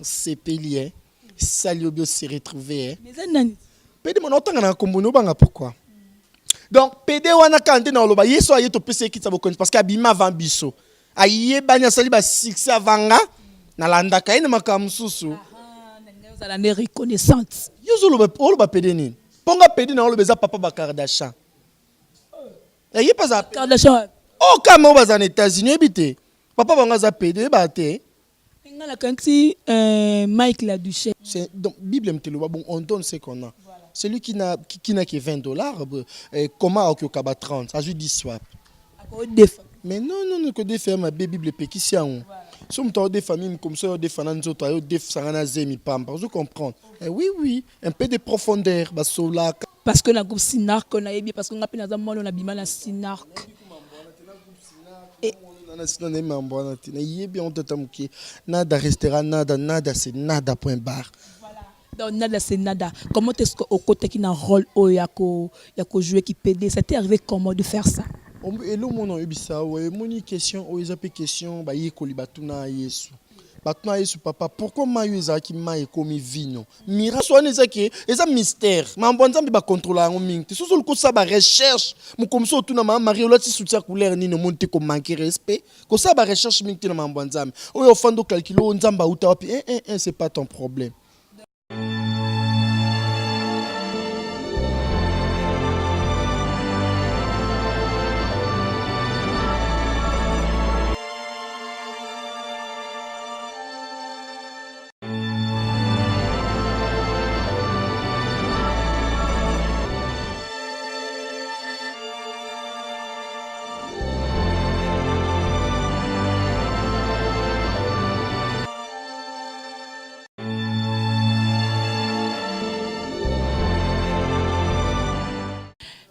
C'est payé. Salut, bio s'est retrouvé. Mais nani? PD mon autant na kombono banga pourquoi? Donc PD wana kante na loba yeso aye to pese ki tsabo parce que abima van biso. Aye banya sali ba succès avanga na landa ka ina makamsusu. Vous allez reconnaissante. Yozo loba PD ni. Ponga PD na loba za papa Bakardashan. Aye pas za Kardashian. Oh kama oba za États-Unis ebité. Papa banga za PD ba te. Ngala kanti Mike la Duchesse. C'est donc Bible me bon on donne ce qu'on a. Voilà. Celui qui n'a que $20 comment au kaba 30 ça je dis swap. Mais non que des femmes ma Bible qui si on. Somme toi des familles comme ça des fanans autres des sangana zemi pam parce que comprendre. Oui un peu de profondeur basola parce que na groupe Sinark on a bien parce qu'on a pena za molo na bima na Sinark. Nada restera nada c'est nada point barre. Voilà. Donc nada c'est nada. Comment est-ce que au côté qui n'a rôle yako jouer qui PD, c'était arrivé comment de faire ça? Et le mon ebisa ouais moni question o ezape question ba yekoli batuna Yesu. Batuna Yesu papa pourquoi mayo ezaki maye comme vino? Mira soane ezaki eza mystère. Mambonza mbi ba contrôler ngo mingi. Soso le ko sa ba recherche mu comme ça tuna ma Marie loti soutien couleur ni no monte ko manquer respect. Ko sa ba recherche mingi na mambonza. Oyo fando calculo nzamba uta wapi c'est pas ton problème.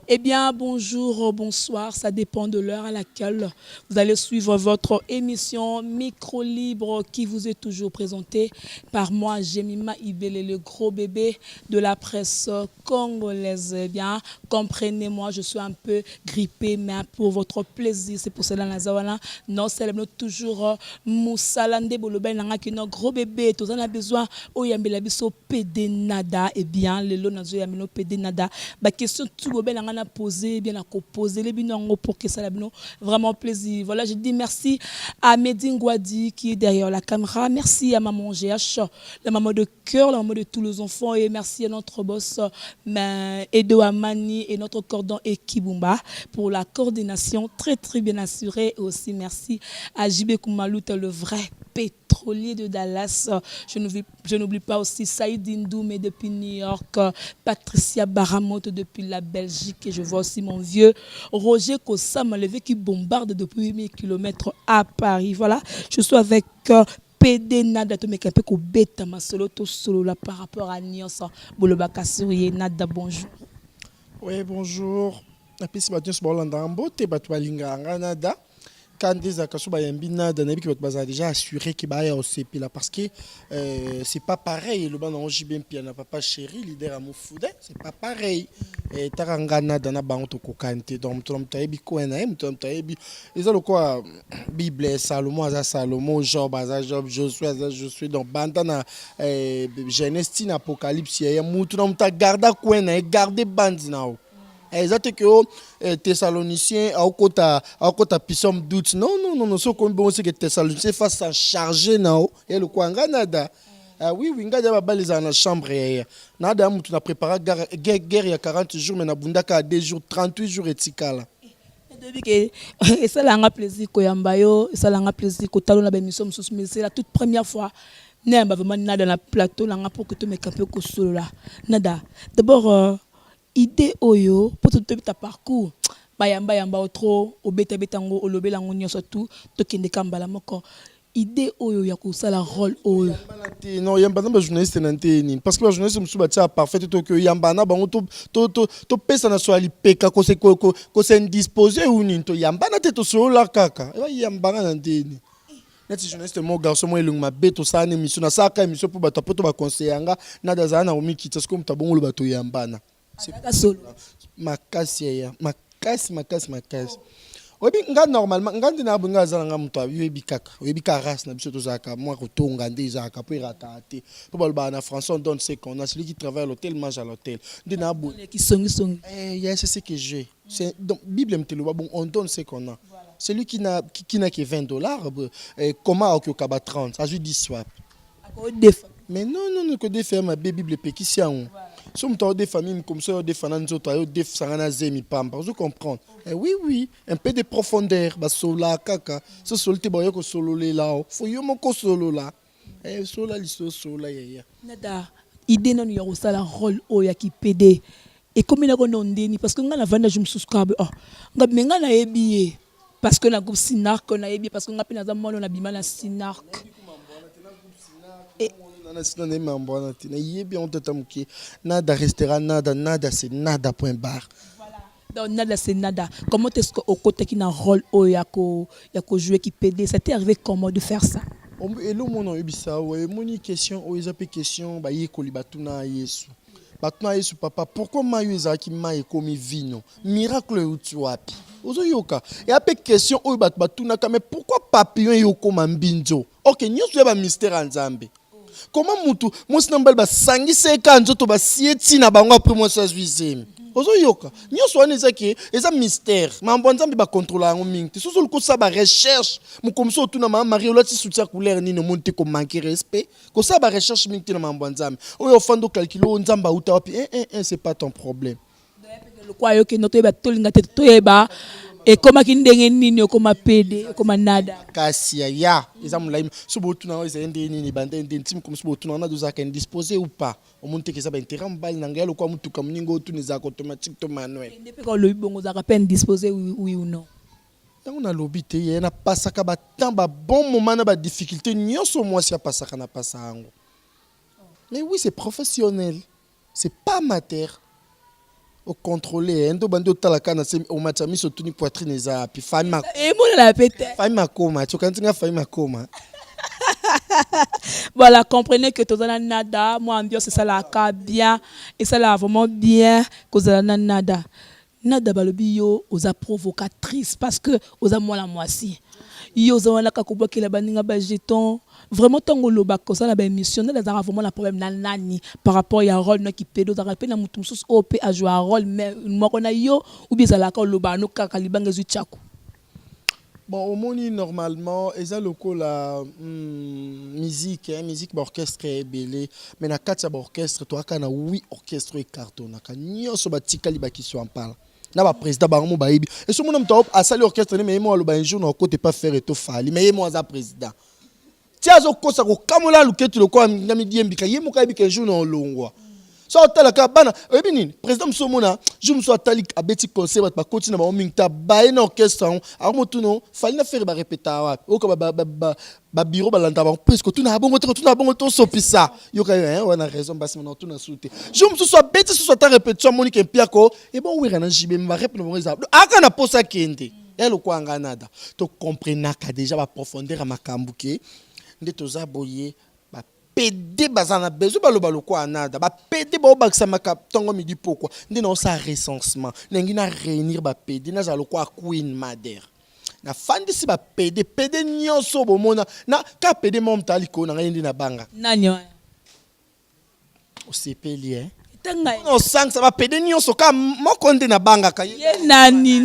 Eh bien, bonjour, bonsoir, ça dépend de l'heure à laquelle vous allez suivre votre émission Micro Libre qui vous est toujours présentée par moi, Jemima Ibele, le gros bébé de la presse congolaise. Eh bien, comprenez-moi, je suis un peu grippée, mais pour votre plaisir, c'est pour cela Nazawana. Non, c'est toujours Moussalande Boloben, un gros bébé, tout en a besoin, Oyambela Biso PD Nada, eh bien, le lot Nazo Yamino PD Nada. Ma question tout bébé, a posé, bien à poser les binons pour que ça ait vraiment plaisir. Voilà, je dis merci à Medine Guadi qui est derrière la caméra. Merci à maman GH, la maman de cœur, la maman de tous les enfants. Et merci à notre boss Edo Amani et notre cordon Ekibumba pour la coordination très bien assurée. Et aussi merci à JB Koumalout, le vrai pétrolier de Dallas. Je n'oublie pas aussi Saïd Indoumé depuis New York, Patricia Baramoto depuis la Belgique et je vois aussi mon vieux Roger Kossam levé qui bombarde depuis 8000 km à Paris. Voilà, je suis avec PD Nada Tomekapé ko beta ma solo to solo là par rapport à Nyonsa Bolobaka Sourier Nada bonjour. Oui, bonjour. La piste battu sur Bollandambo te batwalinga Nada. Quand des actions yambina dans qui va déjà assuré qu'il va y avoir aussi là parce que c'est pas pareil le ban en JBM piana papa chéri leader à Moufoudé c'est pas pareil et tarangana dans la banque to kokante donc tu m'taebi ko na tu m'taebi ils ont quoi Bible Salomon à Salomon Job à Job je suis dans bandana Genèse tin Apocalypse ya mutu m'ta garda ko na garder bandina exact que Thessaloniciens à kota pissom doute non ce qu'on bon c'est que Thessaloniciens face à charger nao et le kwanga nada oui ngada ba baliza na chambre nada mutu na préparer guerre ya 40 jours mais na bundaka à 2 jours 38 jours etikala et ça l'a plaisir koyamba yo ça l'a plaisir ko talona ba émission sous mais c'est la toute première fois namba vraiment nada na plateau là pour que tu me capé ko solo là nada d'abord idée oyo pour tout ta parcours bayamba trop obeta betango olobela ngonyo surtout to kende kambala moko idée oyo ya ko sala rôle oyo non yamba na journaliste nanteni parce que le journaliste musu batia parfait to que yamba na bango to pesa na swali peka ko se indisposé ou ni to yamba na te to so la kaka yamba na nanteni neti journaliste mo garçon mo elungma beto sa na émission na saka émission pour bato poto ba conseillanga na dazana na omiki parce que mutabongo lo bato yamba na makasi. oyebi nga normalement nga nde na bonga za nga muto oyebi kaka race na biso tozaka moi kotonga nde ezaka po irata te po baloba na français on donne ce qu'on a, celui qui travaille à l'hôtel mange à l'hôtel nde na bo qui songi c'est ce que j'ai c'est donc Bible me teloba bon on donne ce qu'on a. Celui qui n'a que $20 comment au kaba 30 ça je dis swap mais non que des femmes Bible pe qui sian so mto des familles comme ça des fanans autres des sangana zemi pamba vous comprendre oui un peu de profondeur ba sola kaka so solite ba yoko solo le là faut yo moko solo là sola liso sola ya nada idée non yo sala rôle o ya ki PD et comme il a ndeni parce que nga na vanda je me souscribe nga menga na ebiye parce que na groupe Sinark na ebiye parce que nga pina za molo na bima na Sinark nada restera nada c'est nada point barre. Donc nada c'est nada. Comment est-ce qu'au côté qui n'a rôle yako jouer qui PD, ça t'est arrivé comment de faire ça? Et là mon ebisa moni question o ezape question ba yekoli batuna Yesu. Batuna Yesu papa pourquoi mayo ezaki maye komi vino? Miracle utuapi. Ozo yoka. Et après question o batuna mais pourquoi papillon yoko mambinzo? OK, nyoso ba mystère en Nzambe. Comment mutu mosi nambali ba sangi seka nzoto ba sieti na bango après moi ça juizemi. Ozo yoka. Nyoso wana ezaki eza mystère. Mambo Nzambe ba contrôler ngo mingi. Soso loko sa ba recherche mu komso otuna mama Marie olati soutien couleur ni no monte ko manquer respect. Ko sa ba recherche mingi na mambo Nzambe. Oyo fando calculo Nzamba uta wapi c'est pas ton problème. Le quoi yo ke noto ba tolinga te to eba et comment qui ndenge nini comme PD comme nada kasia ya eza mulaim so botuna eza ndenge nini bande ndentime comme so botuna na dozaka indisposé ou pas au monte que ça ba intérêt mbali na ngelo kwa mutuka mningo otuni za automatique to manuel depuis quand le bongo za peine disposé oui ou non tant na lobby te ye na pasaka ba temps ba bon moment na ba difficulté nyonso moi si pasaka na pasango mais oui c'est professionnel c'est pas amateur au contrôler ndo bando talaka na se o matami so tuni poitrine eza puis femme ma et mon la pète femme koma tu quand tu femme koma voilà comprenez que tout ça nada moi ambiance c'est ça la ka bien et ça là vraiment bien cause ça nada balobi yo oza provocatrice parce que oza moi la moisi yo za wana ka koboki la baninga ba jeton vraiment tango loba ko ça la ba émission na za vraiment la problème na nani par rapport ya rôle na ki pedo za rappel na mutu mususu op a jouer un rôle mais moko na yo ou bien za la ka loba no ka libanga zu tchako bon au moni normalement eza loko la musique orchestre belé mais na kati ya orchestre to aka na 8 orchestre carton ka nyoso batikali ba ki so en parle na ba président ba mo ba yibi et so mon mto a sali orchestre mais moi lo ba un jour na côté pas faire to fali mais moi za président tiazo kosa ko kamola luketu lo ko ngami diembika yemo ka yibika un jour na longwa so tala ka bana oyebi nini président msomona je me suis tali abeti conseil ba koti na ba mingta ba na orchestre a motuno fali na faire ba répéta wa o ka ba bureau ba landa ba presque tuna bongo to sopisa yo ka wana raison basi na tuna soute je me suis abeti so ta répétition monique mpiako et bon oui na jibe ba répéter bon ça aka na posa kende elo kwa nganada to comprendre ka déjà ba profondeur makambuke nde toza boye ba PD bazana bezo baloba lokwa nada ba PD ba obakisa makatongo midi pourquoi nde na sa recensement nengi na réunir ba PD na za lokwa Queen Mother na fandi si ba PD nyonso bomona na ka PD mom taliko na ngendi na banga nani o sepeli tanga no sang ça ba PD nyonso ka moko nde na banga ka nani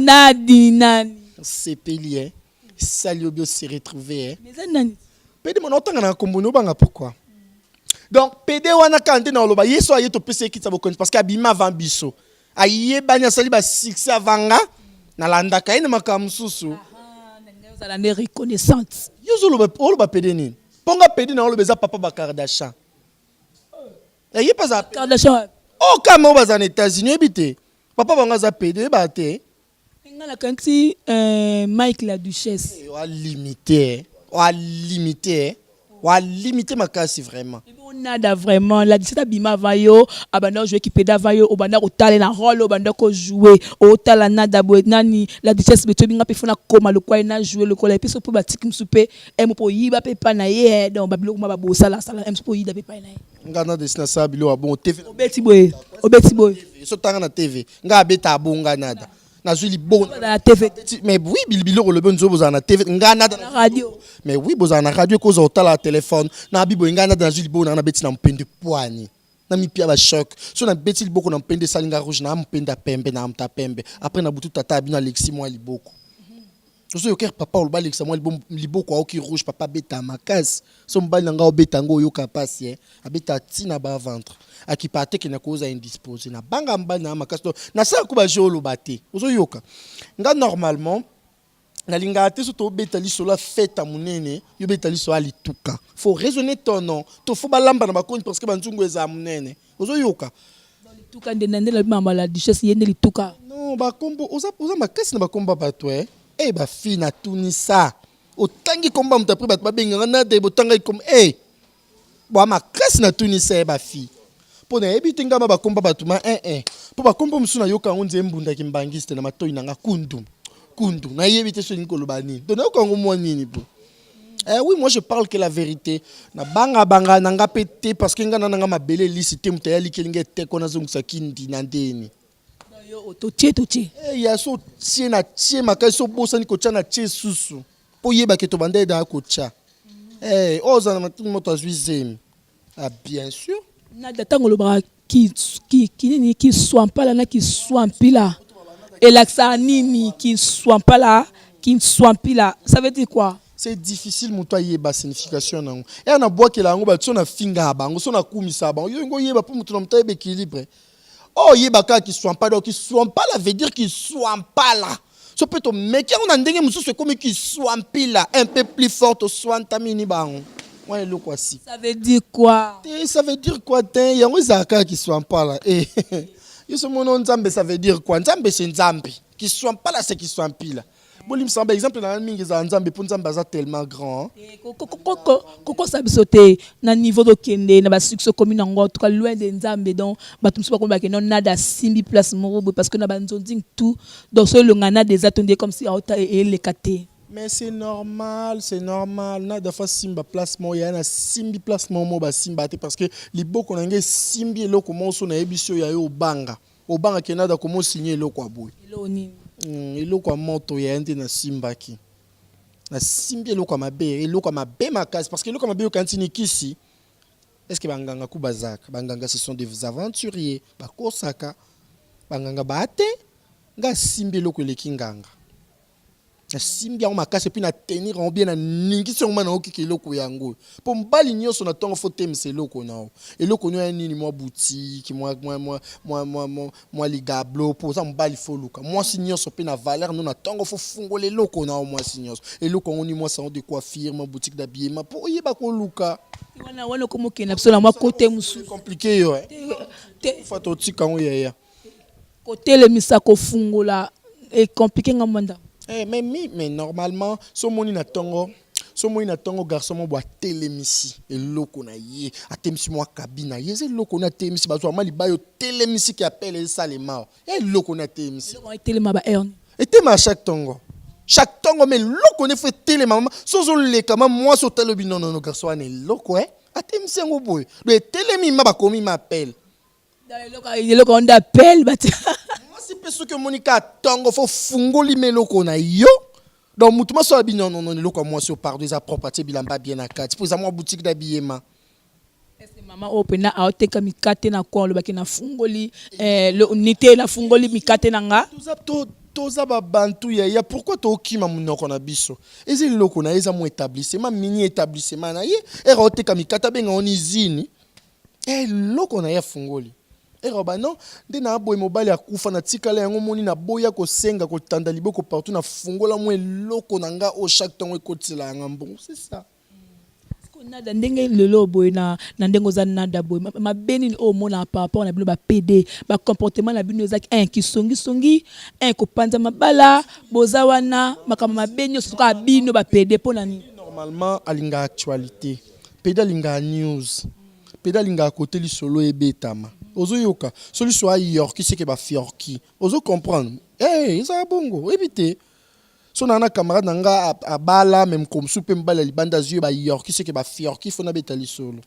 sepeli sali obio se retrouver mais nani PD mon otanga na kombono banga pourquoi donc PD wana kante na loba yeso ayeto pese kitsa bokoni parce que abima van biso aye banya sali ba succès avanga na landa kaine makamsusu vous allez reconnaissante yozo loba PD nini ponga PD na loba za papa ba Kardashian aye pas za Kardashian oh kama obaza na États-Unis ebité papa banga za PD ba te ngala kanti Mike la duchesse wa limiter ma casse vraiment nada vraiment la diceta bima vayo abanda jouer qui peda vayo obanda ko tala na rôle obanda ko jouer o tala nada bo nani la duchesse beto binga pe fona koma le kwa na jouer le kola episo po batiki msupe em po yiba pe pa na ye donc babilo kuma babo sala em po yida pe pa na ye ngana desina sabilo bon TV obeti boy so tanga na TV nga beta bonga nada nazwi liboko dans la TV. mais oui bilibilo le bonzo bozana na TV ngana La radio. mais oui bozana na radio ko zo tala téléphone na bibo ngana nazwi liboko na beti na mpende poani na mi pia ba choc so na beti liboko na mpende salinga rouge na mpenda pembe na mta pembe après na butu tata bino Alexis moi liboko so yo ker papa olba Alexis moi liboko oki rouge papa beta makas so mbali nga obeta ngo yo kapasi abeta tina ba ventre akipate ke na koza indisposé na banga mbali na makas na sa ko ba jolo bate ozo yoka nga normalement na linga te so to beta lisolo feta munene yo beta lisolo alituka faut raisonner ton nom to faut balamba na bakoni parce que banzungu eza munene ozo yoka Lituka ndende la mama la duchesse yende lituka. non bakombo oza makasi na bakomba bato ba fi na tunisa otangi komba mutapri bato babenganga na de botanga comme bo makasi na tunisa ba fi pona ebiti ngama bakomba bato ma po bakomba musuna yoka ngonze mbunda kimbangiste na matoi nanga kundu na yebite so nikolo bani dona okango mwa nini po oui moi je parle que la vérité na banga nanga pété parce que ngana nanga mabele licité mutaya likelinga te kona zongisa kindi na ndeni Yo to tie. ya so tie na tie makai so bosa ni kocha na tie susu po yeba ke to bande da kocha oza na matu moto azwizemi bien sûr Na datango lo bra qui soit pas là na qui soit pila. Et l'accent nini qui soit pas là, ça veut dire quoi? c'est difficile muto yeba signification nango na bois ke la ngo ba tsona finga bango so na kumisa bango yo ngo yeba po muto na mutaye équilibre yeba ka qui soit pas donc qui soit pas là veut dire qu'il soit pas là so peut to meki on ndenge mususu c'est comme qui soit pila un peu plus forte soit tamini bango ouais le quoi si Ça veut dire quoi? ça veut dire quoi ten yango zaka qui soit pas là yo so mono nzambe ça veut dire quoi nzambe c'est nzambe qui soit pas là c'est qui soit pila bolim samba exemple na mingi za nzambe pour nzambe za tellement grand Koko sabi sauter na niveau de kende na ba succès commune en tout cas loin de nzambe donc batumsi ba komba ke non nada simbi place morobo parce que na banzonding tout donc ce le ngana des attendés comme si auta et les katé. mais c'est normal na da fa simba place mo ya na simbi place mo ba simba te parce que liboko na nge simbi eloko mo so na ebisio ya yo obanga ke nada komo signer eloko aboy eloko ya moto ya ende na simbaki na simbi eloko mabe makasi parce que eloko mabe okantini kisi est-ce que banganga ku bazaka banganga ce sont des aventuriers bakosaka banganga bate nga simbi eloko eleki nganga na simbi yango makasi puis na tenir en bien na ningi sûrement na okiki eloko yango po mbali nyonso na tongo faut temisa eloko nao eloko nyo ya nini mwa boutique mwa ligablo po za mbali faut luka mwa si nyonso pe na valeur no na tongo faut fungola eloko nao mwa si nyonso eloko ngo ni mwa salon de coiffure mwa boutique d'habillement po oyeba ko luka wana komo kena biso na mwa côté musu compliqué yo faut to tika ngo ya côté le misako fungola et compliqué ngamanda. Mais normalement, so moni na tongo garçon mo boa telemisi eloko na ye atemisi mo kabina ye ze loko na temisi ba so mali bayo telemisi qui appelle ça les morts loko na temisi Loko telema ba erne. et tema chaque tongo mais loko ne fait telema so zo le kama moi so telobi non garçon ane loko atemisi ngo boy le telemi ma ba komi m'appelle dans le loko on appelle ba si peso que Monica tongo fo fungoli meloko na yo donc mutuma so abi non loko moi sur par des appropriés bilamba bien na kati pour moi boutique d'habillement est-ce que maman open na aoteka mikate na kwa lo bakina fungoli le unité na fungoli mikate nanga toza ba bantu ya pourquoi to okima munoko na biso ezi loko na eza mo établissement mini établissement na ye aoteka mikate benga on usine loko na ya fungoli non nde na boy mobile akufa na tikala yango moni na boya ko senga ko tanda liboko partout na fungola mo eloko nanga o chaque temps ekotila ngambo c'est ça ko nada ndenge lelo boy na ndengo za nada boy mabeni o mona par rapport na bino ba PD ba comportement na bino ezaki ki songi ko panza mabala boza wana makama mabeni so ka bino ba PD pona ni normalement alinga actualité PD alinga news PD alinga côté li solo ebetama ozo yoka celui soit yorki c'est que ba fiorki ozo comprendre ça bongo éviter so na camarade nanga abala même comme soupe mbala libanda zio ba yorki c'est que ba fiorki faut na betali solo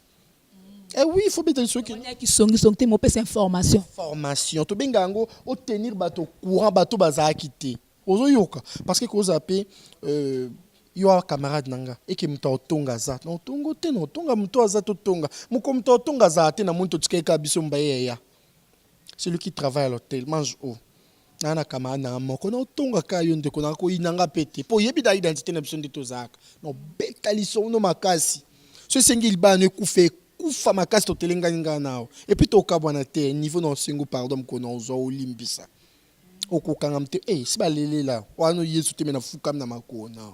Eh oui, il faut bien sûr que qui sont te mo pesa information. formation. To bengango au tenir bateau courant bateau baza quitté. Ozo yoka parce que cause appé yo a camarade nanga et que mto tonga za. No tongo te no tonga mto za to tonga. Muko mto tonga za te na muntu tsikeka biso mbaye ya. Celui qui travaille à l'hôtel mange eau. Nana camarade na moko no tonga ka yo ndeko na ko inanga pete. Po yebi da identité na biso ndito zaka. No betaliso no makasi. Ce sengil ba ne kufe kufa makasi to telenga ninga nao. Et puis to kabwana te niveau no singo pardon ko no zo olimbisa. Okokanga mte si balele la wana yesu te mena fukam na makona.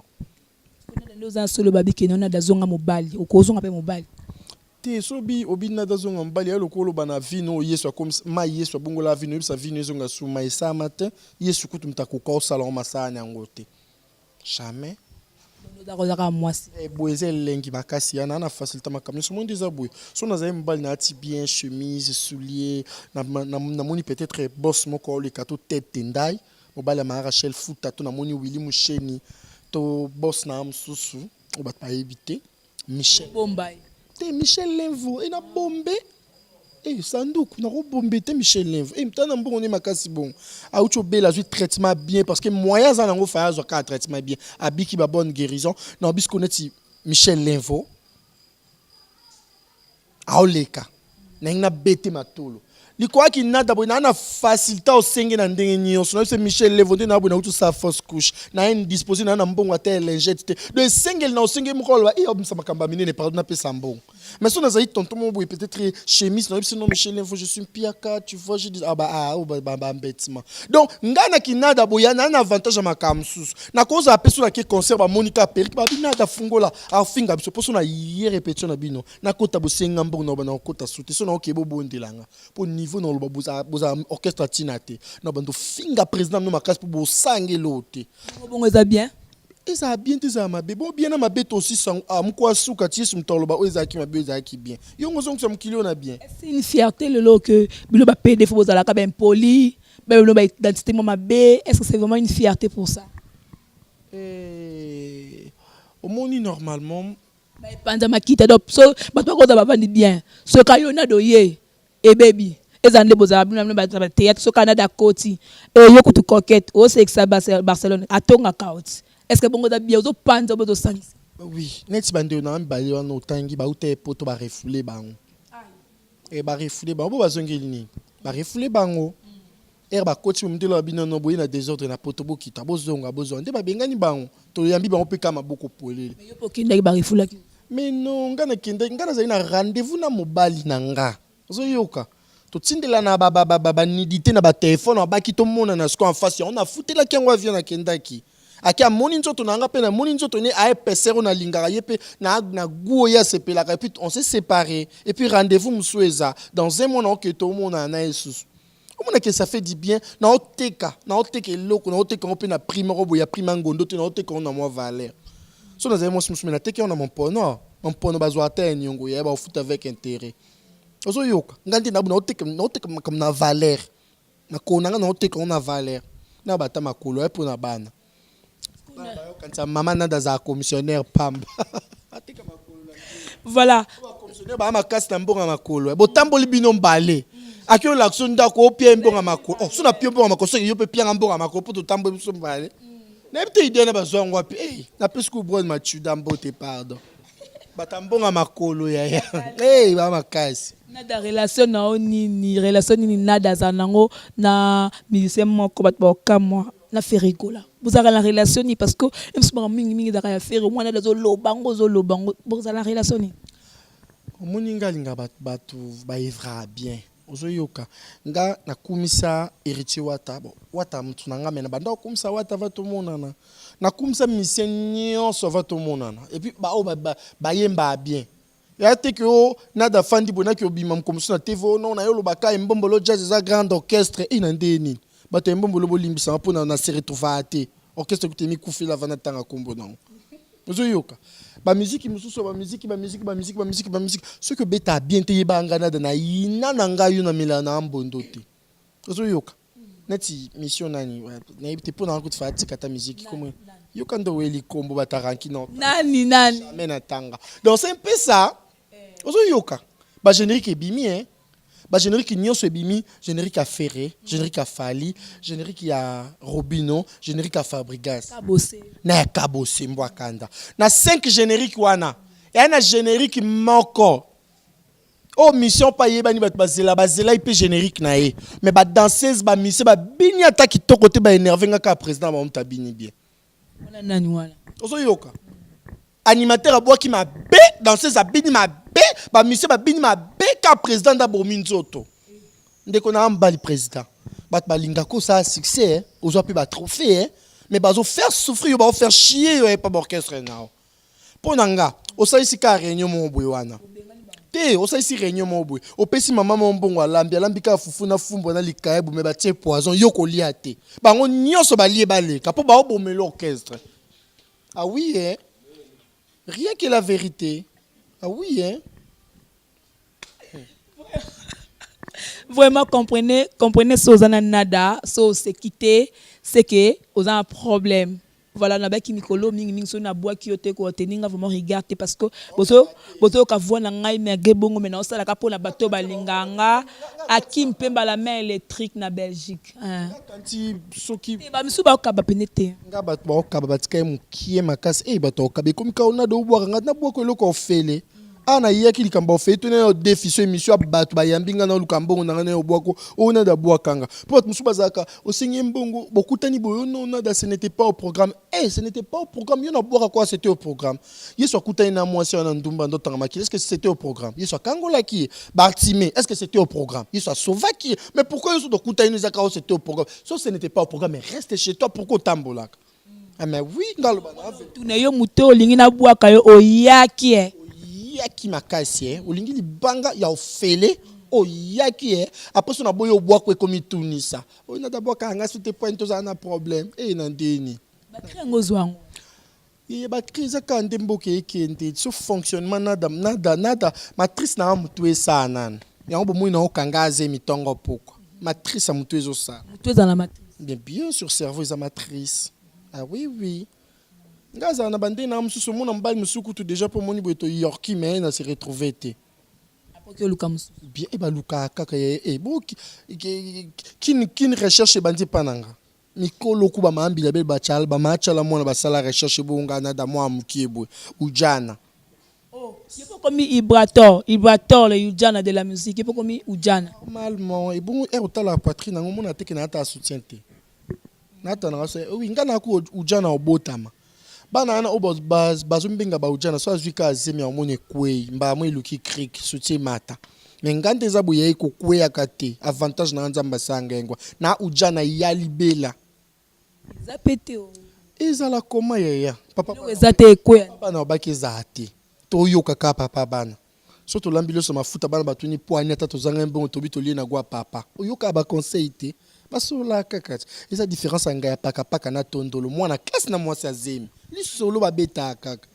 Nous avons solo babi qui n'a d'azonga mobile, au cause on appelle mobile. Te sobi obina d'azonga mobile, ya lokolo bana vino yesu comme ma yesu bongo la vino sa vino zonga suma esa matin yesu kutu mtakoka salon masana yangote. Jamais. Nous avons moi. Boeze lengi makasi yana na facilité makamyo so monde za boy. So na za mobile na ti bien chemise, soulier na moni peut-être boss moko le kato tête tendai. Mobile ma Rachel Futa to na moni Willy Musheni. To boss na msusu on va pas éviter Michel Bombay te Michel Lenvo et na bombe sanduku na ko bombe te Michel Lenvo mtana mbongo ne makasi bon a ucho bela ju traitement bien parce que moyen za nango fa zo ka traitement bien abiki ba bonne guérison na bis connaître Michel Lenvo aoleka na bete matolo likwa ki nada bo na facilité au senge na ndenge nyonso na Michel Levonde na bo na utu sa fausse couche na indisposé na mbongo ate lingette de sengel na senge mukolo e obimsa makamba minene pardon na pesa mbongo mais so na zaï tonton mo boy peut-être chemise na non Michel Levo je suis piaka tu vois je dis bêtement donc ngana ki nada bo ya na avantage à makamsusu na cause apeso la ki concert ba Monica Peric ba binada fungola a finga biso poso na hier répétition na bino na kota bo senga mbongo na kota souté so na okebo bondelanga pour niveau dans le boza orchestre tinate na bando finga président no makasi pour bo sange lote bon ça bien et ça bien des amabe bon bien na mabeto aussi sang amko suka ti sum toloba ozaki mabe ozaki bien yongo zongo sam kilo na bien c'est une fierté le lot que bilo ba PD faut bozala ka ben poli bilo ba identité mo mabe est-ce que c'est vraiment une fierté pour ça au monde normalement ba panza makita donc so ba to ko za ba vandi bien so kayona doye et baby ezande bozala bino ba théâtre so Canada koti yo kutu coquette o c'est que ça Barcelone atonga kaut est-ce que bongo da bien zo panza bozo sangisa oui net bande na mbali wana otangi ba ute poto ba refoulé bango ba refoulé bango ba zongeli ni ba refoulé bango ba koti mutelo bino no boyi na désordre na poto bokita bozonga bozonde ba bengani bango to yambi bango pe kama boko polele mais yo pokindaki ba refoulé mais non ngana kende ngana zali na rendez-vous na mobali na nga zo yoka to tindela na ba nidité na ba téléphone ba ki to mona na sko en face on a fouté la kengo avion na kendaki aki amoni nzoto na nga pe na moni nzoto ne a pesero na lingara yepe na guo ya sepela et puis on s'est séparés et puis rendez-vous msoueza dans un mois na ke to mona na Jesus on a que ça fait du bien na oteka loko na oteka on pe na prime robo ya prime ngondo te na oteka on a moi valeur so na zemo smusme na teka on a mon pono bazwa ta nyongo ya ba foot avec intérêt ozo yoka ngandi na buna oteka comme na valeur na konanga na oteka on a valeur na bata makolo pour na bana quand maman na za commissionnaire pamba ateka makolo voilà commissionnaire ba makasi na mbonga makolo bo tamboli bino mbale akio l'action ndako opie mbonga makolo so na pie mbonga makolo so yo pe pie mbonga makolo pour to tamboli biso mbale na bite idée na bazwa ngwapi na pesco bron machuda mbote pardon batambonga makolo ya ba makasi nada relation na ni relation ni nada zanango na musicien moko bat bokamwa na ferigola vous avez la relation ni parce que même mingi da ya faire moi na zo lobango vous avez la relation ni moninga linga batu ba ivra bien ozo yoka nga na kumisa héritier wata mtu na ngamena banda kumisa wata va to monana na kumisa musicien nyonso va to monana et puis ba yemba bien ya te que nada fandi bona que obima mkomso na TV non na yo lobaka mbombolo jazz za grand orchestre ina ndeni bato mbombolo bolimbisa mpona na se retrouver te orchestre kutemi kufila vana tanga kombo non ozo yoka ba musique mususu ba musique ce que beta bien te yebanga nada na ina nanga yo na milana mbondo te ozo yoka neti mission nani na ibite pona ko tfati kata musique comme yo kando weli kombo bataranki non nani mena tanga donc c'est un peu ça ozo yoka Ba générique est bimi, hein. Ba générique nyonso ebimi, générique à Ferré, générique à Fali, générique à Robino, générique à Fabregas. Na Kabose Mbwakanda. Na 5 génériques wana. Et na générique moko. Oh mission pa yeba ni bat bazela ipe générique na ye. Mais ba danseuse ba mission ba bini ata kitoko te ba énervé ngaka président ba mta bini bien. Wana nani wana? Ozo yoka. Animateur aboa ki ma be, danseuse a bini ma be, ba mission ba bini ma be ka président da Bominzoto. Ndeko na ambali président. Bat balinga ko ça succès, hein. Ozo pe ba trophée, hein. Mais bazo faire souffrir, ba faire chier yo pas orchestre na. Ponanga, osa isi ka réunion mo boy wana. Te, osa isi réunion mo boy. Opesi mama mo mbongo alambi, alambi ka fufu na fumbo na likaebu me ba tie poison yo ko lia te. Bango nyonso ba lie baleka po ba obomela l'orchestre. Ah oui hein. Rien que la vérité. Ah oui, hein? Vraiment, comprenez ce que vous avez nada, ce c'est quitté, c'est que vous avez un problème. Voilà, on a qui Nicolo, ming so na bois qui yote ko teninga vraiment regarder parce que bozo ka voir na ngai me gebongo mais na sala ka pona bato balinganga akim pemba la main électrique na Belgique. Kanti soki ba misu ba ka ba penete. Nga bato ba ka ba tika mu kie makasi bato ka be komi ka ona do boire nga na bois ko loko ofele. Ana yaki likamba ofele to na défi so émission bato ba yambinga na lukambo na na bois ko ona da bois kanga. Pour musu bazaka osingi mbongo bokutani boyo non da ce n'était pas au programme. Ce n'était pas au programme. Y'en a boire à quoi c'était au programme. Il soit coûté une mois si on a ndumba d'autres maki. Est-ce que c'était au programme? Il soit Kangola qui Bartimé. Est-ce que c'était au programme? Il soit Sauvaki. Mais pourquoi il soit coûté une zakao c'était au programme? Ça ce n'était pas au programme. Mais reste chez toi pourquoi tambolak? Ah mais oui, dans le banane. Tu n'as yo muto lingina boire kayo oyaki. Oyaki makasi olingi libanga ya ofele. Oyaki après son aboyo boire quoi comme Tunisa. On a d'abord kanga c'était point tous un problème. Nandeni. Il y a crise quand demboke ekende so fonctionnement nada matrice na mutu ça nan ya ngo bomu na okangaze mitongo poko matrice a mutu ezo ça mutu dans la matrice bien sûr cerveau est matrice. Ah oui ngaza na bande na mususu mona mbali musuku tout déjà pour moni boto yorki mais na se retrouver té après que luka mususu bien e ba luka kaka bo kin recherche bandi pananga mikolo kuba maambi la bel bachal ba machala mona basala recherche bonga na da mwa mukiebwe ujana yepo komi ibrator le ujana de la musique yepo komi ujana normalement et bon otala la poitrine ngo mona teke na ta soutien te nata na so oui ngana ku ujana obotama bana na bazumbenga ba ujana so azwika azemi amone kwei mba mo iluki creek soutien mata mengande za buye iko kwea kate avantage na nzamba sangengwa na ujana ya libela zapete ezala koma yaya papa ezate kwea papa na baki zate to yoka ka papa bana so to lambilo so mafuta bana batuni poani ata to zanga mbongo to bitoli na gwa papa oyoka ba conseil te basola kakati eza différence anga ya paka na tondolo mwana classe na mwasi azemi li solo ba beta kaka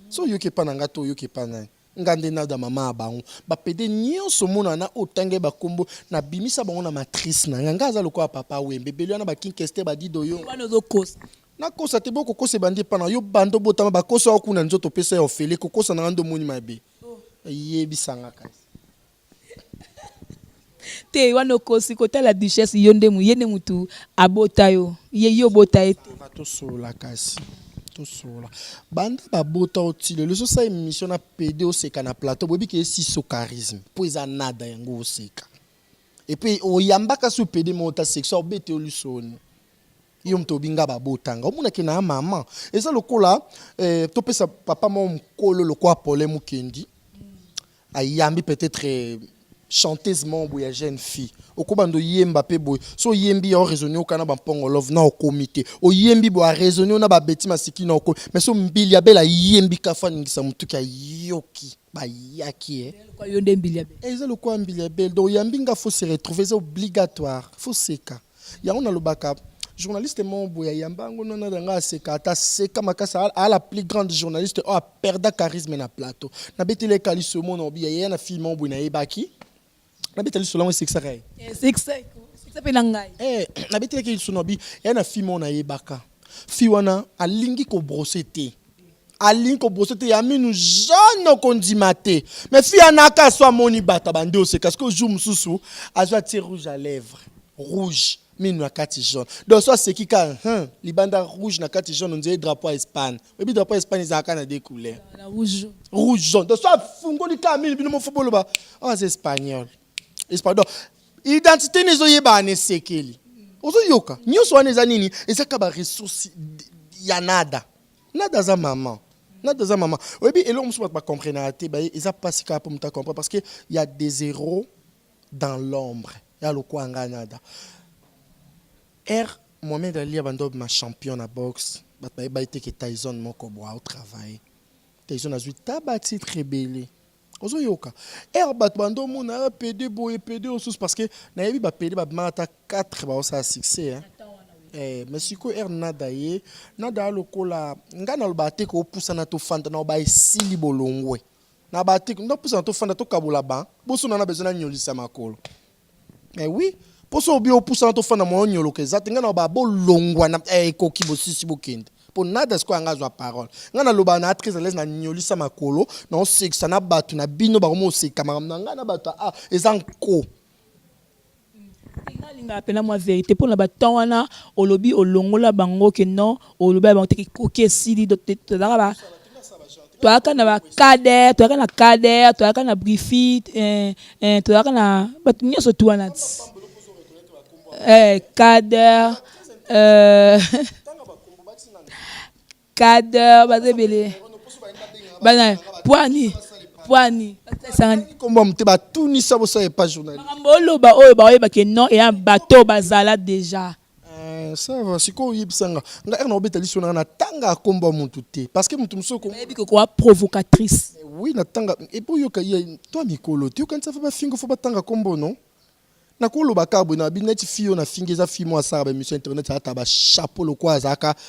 so yoke pana ngato yoke pana ngande na da mama bango ba pede nyonso mona na otange ba kombo na bimisa bango na matrice na ngaza lokwa papa wembe beli na ba kinkeste ba dido yo wana zokosa na kosa te boko kosa bandi pana yo bando botama ba kosa okuna nzoto pesa ya ofele kokosa na ndo moni mabe yebisanga kasi te wana kosi kota la duchesse yonde mu yene mutu abota yo yo bota ete to sola kasi to sola banda babota otile le so sa émission na PD o seka na plateau bobi ke si so charisme po eza nada yango o seka et puis o yambaka su PD mota sexual bete o lusoni yo mto binga babotanga omuna ke na mama eza lokola to pesa papa mo mkolo lokwa Paul Mukendi ayambi peut-être chanteuse membre ya jeune fille okobando yemba pe boy so yembi ya raisonner okana ba mpongo love na au comité o yembi bo a raisonner na ba beti masiki na oko mais so mbili ya bela yembi kafa ngisa mutu ka yoki ba yaki kwa yonde mbili ya bela eza lokwa mbili ya bela do yambi nga faut se retrouver c'est obligatoire faut seka ya on a le backup journaliste membre ya yambango nona danga seka ta seka makasa à la plus grande journaliste a perda charisme na plateau na betile kali ce monde obi ya na film membre na ebaki na beteli solo mo sexa ray sexa pe nangai na beteli ke sonobi ya na fille mo na yebaka fi wana alingi ko brosser te alinko boso te ya minu jaune kondima te mais fi anaka so amoni bata bande oseka parce que jour mususu azwa ti rouge à lèvres rouge minu na kati jaune donc so seki ka libanda rouge na kati jaune on dirait drapeau à Espagne et drapeau à Espagne ezalaka na deux couleurs rouge jaune donc so afungoli ka minu bino mo football ba c'est espagnol donc identité nezoyeba na sekeli ozoyoka nyonso wana eza nini ezaka ba ressource ya nada za maman oui et là on ne pas comprendre ils a pas si capable de comprendre parce que il y a des zéros dans l'ombre il y a le quoi nada Mohamed Ali abando ma champion à boxe ba été que Tyson moko boa au travail Tyson a eu tabati très belé ozoyoka bat bando mona PD boye PD osus parce que na yebi ba PD ba mata 4 ba ça succès hein. Mais si ko nada ye nada lokola ngana lobate ko pusa na to fanda na ba esili bolongwe na bate ndo pusa na to fanda to kabula ba boso na besoin na nyolisa makolo oui poso bi o pusa na to fanda mo nyolo ke zate ngana ba bolongwa na koki bosisi bokende pour nada sko angazwa parole ngana loba na très à l'aise na nyolisa makolo na o sekisa na batu na bino ba mo seka ngana batu ezanko linga pena moi vérité pour na baton wana olobi olongola bango ke non olobi bango te koke sili to ba to aka na ba cadet to aka na cadet to aka na briefit to aka na but nyoso tu wana cadet cadet bazebele bana poani comme tu vas tout ni ça vous pas journaliste mbolo ba oyo ba oyeba ke non et un bateau bazala déjà ça va c'est quoi yibsanga nga na obeta liso na tanga komba muntu te parce que muntu musoko ebi ko quoi provocatrice oui na tanga et pour yoka toi mikolo tu quand ça fait ba fingo faut ba tanga kombo non na kolo ba kabo na bineti fio na fingeza fimo asa ba mission internet ata ba chapeau lo kwa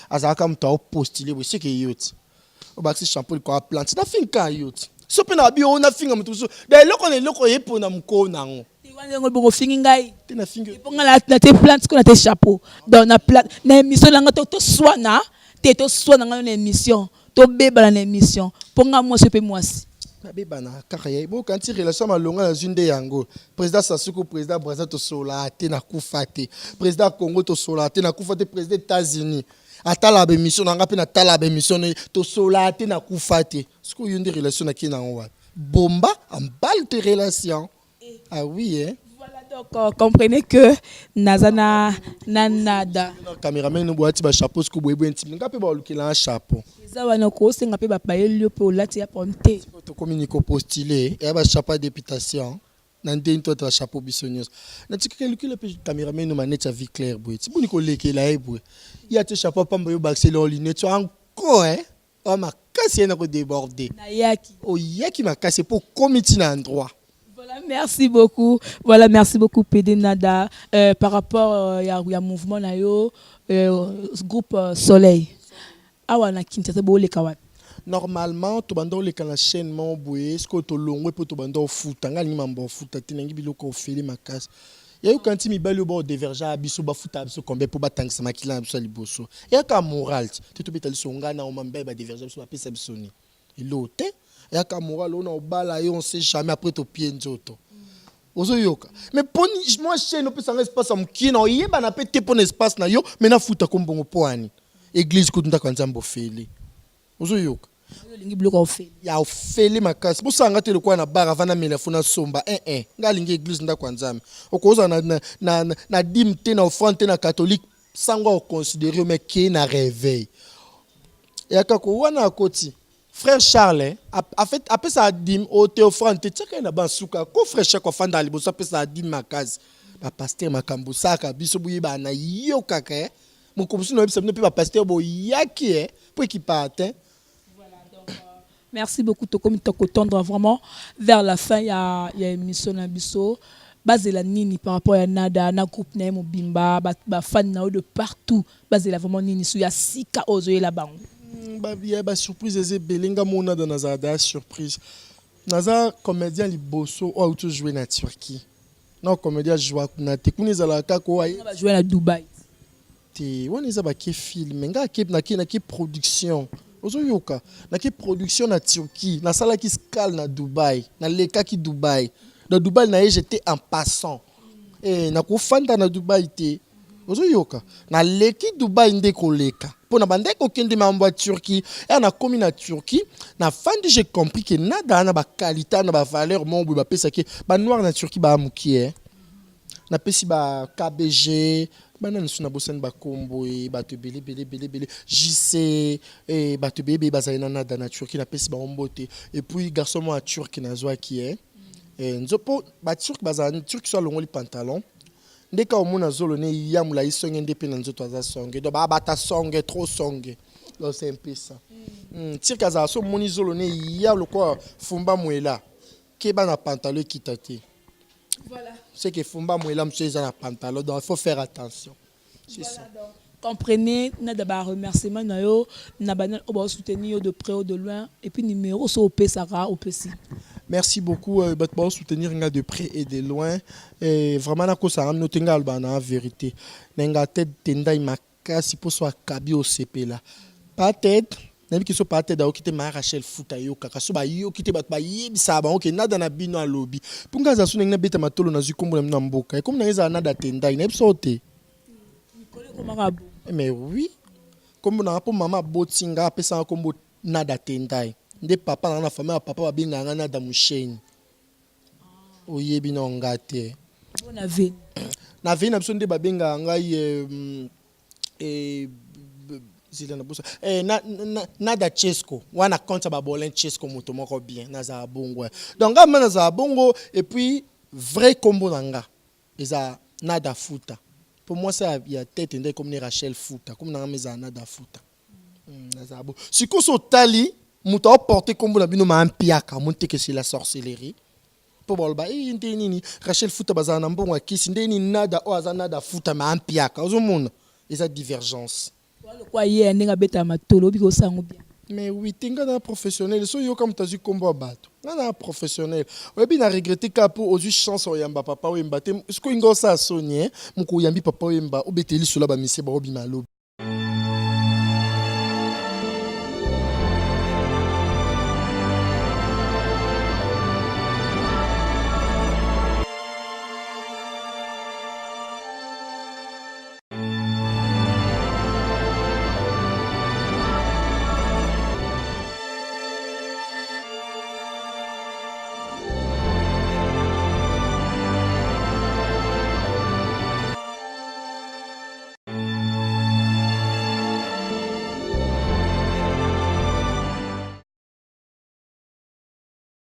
azaka mtu au postuler oui c'est que yoti obaxi chapeau ko plante na finka yoti sope na bio na finga mtu so da loko yepo na mko nango tiwana ngo bongo fingi ngai tina finga ponga la te plante ko na te chapeau dans na plate na émission nga to swana to swana nga na émission to beba na émission ponga moi sope moi si na beba na kaka ya bo quand il relation malonga na zunde yango président Sassou président Brazza to sola te na kufate président Congo to sola te na kufate président États-Unis atala ba émission nga pe na tala ba émission to sola te na kufate ce que une relation na kina wa bomba en balle de relation ah oui hein voilà donc comprenez que nazana nada cameraman no boati ba chapeau ce que boyebo intime nga pe ba lukela un chapeau ça va no ko senga pe ba paye pe olati ya ponte to communique postulé et ba chapeau députation nande into ta chapeau bisonios na tikeke lukela pe cameraman no manette vie claire boiti boni ko lekela ebo ya te chapeau pamba yo baxele en ligne tu encore hein oh ma casse na ko déborder na yaki oh yaki ma casse pour comité na endroit. Voilà, merci beaucoup. Voilà, merci beaucoup PD Nada par rapport ya mouvement na yo groupe Soleil. Awa na Kinshasa bo le kawa. Normalement to bando le kana chaîne mon boye ce que to longwe po to bando futa ngani mambo futa tinangi biloko ofeli makasi. Ya yo kanti mi bali bo diverger biso ba futa biso kombe po batangisa makila biso liboso. Ya ka moral to betali songa na o mambe ba diverger biso ba pesa biso ni. Elote ya ka moral on obala yo on sait jamais après to pied nzoto. Ozo yoka. Mais poni moi chaîne pe sanga espace am kina o yeba na pe te pon espace na yo mais na futa kombongo poani. Église ko tunda kanza mbofeli. Ozo yoka. Lingi bloka ofeli. Ya ofeli makasi. Busanga te lokwa na bar avana melafuna somba nga lingi église nda kwanzame. Okoza na dim te na offrande te na catholique sanga o considérer mais qui na réveil. Ya kako wana akoti. Frère Charles, a fait après ça dim au théophane te tchaka na bansuka ko frère Charles ko fanda liboso après ça dim makazi. Ba pasteur makambo saka biso buyi ba na yo kaka mon komisi no pe ba pasteur bo yaki pour qui parte. Merci beaucoup Tokomi Toko tendre vraiment vers la fin il y a émission na biso basé la nini par rapport à nada na groupe na mobimba ba fan na de partout basé la vraiment nini sou ya sika ozoye la bango ba surprise eze belinga mona dans nazada surprise naza comédien liboso o auto jouer na Turquie na comédien jouer na te kuneza la kako wa ba jouer na Dubaï te wona za ba ke film nga ke na ke production ozoyoka naki production na Turquie nasalaki scale na Dubaï nalekaki Dubaï na Dubaï naye j'étais en passant nakofanda na Dubaï te ozoyoka naleki Dubaï nde koleka mpona bandeko okende mambo ya Turquie nakomi na Turquie nafandi j'ai compris que nada na bakalite na bavaleur moko boye bapesaki banoir na Turquie baamuki napesi ba KBG banani so na bosani bakombo bato ebele JC bato ebele bazali na nada na Turquie napesi bango te et puis garçon mo ya Turquie nazwaki nzopo baturque bazali turque so alongoli pantalon ndeka omona zolo ne ya mulai songe nde pe na nzoto aza songe do bata songe trop songe donc c'est un peu ça turque azala so moni zolo ne ya lokwa fumba mwela keba na pantalon kitate voilà c'est que fumba mwela monsieur za na pantalon donc il faut faire attention c'est voilà, ça donc. Comprenez, n'a d'abord remerciement na yo na banal oba soutenir de près ou de loin et puis numéro so op Sarah op si. Merci beaucoup batba soutenir nga de près et de loin et vraiment na ko sa am notenga albana vérité nga tête tendai makasi po so akabi au CP là pas tête nabi ki so pas tête da okite ma Rachel Futa yo kaka so ba yo kite bat ba yebisa ba ok nada na bino a lobby punga za suna nga beta matolo na zikombo na mboka comme na eza nada tendai na biso te mais oui comme on a pour maman botinga pesa kombo nada tendai nde papa na famille papa babinga nga nada musheni oyebi na ngate na vie na biso nde babenga ngai zile na busa nada Chesco wana konta babolen Chesco moto moko bien na za bongo donc nga na za bongo et puis vrai combo nanga eza nada Futa. Pour moi, ça y a tête comme Rachel Futa, comme dans la maison nada Futa. Si vous avez tali, vous avez porté comme vous avez un piaka, monté que c'est la sorcellerie. Pour voir Rachel Futa bazana nambo kisi ndeni nada o azana Futa ma un piaka. Au monde, et ça divergence. Quoi hier n'enga beta matolo biko sango bien. Mais oui, tinga na professionnel, so yo comme tazu combo bato. Na professionnel. Webi na regretter ka pour aux chance o yamba papa o yamba te. Est-ce que ingo sa sonye, muko yambi papa o yamba obeteli sola ba mise ba obi malo.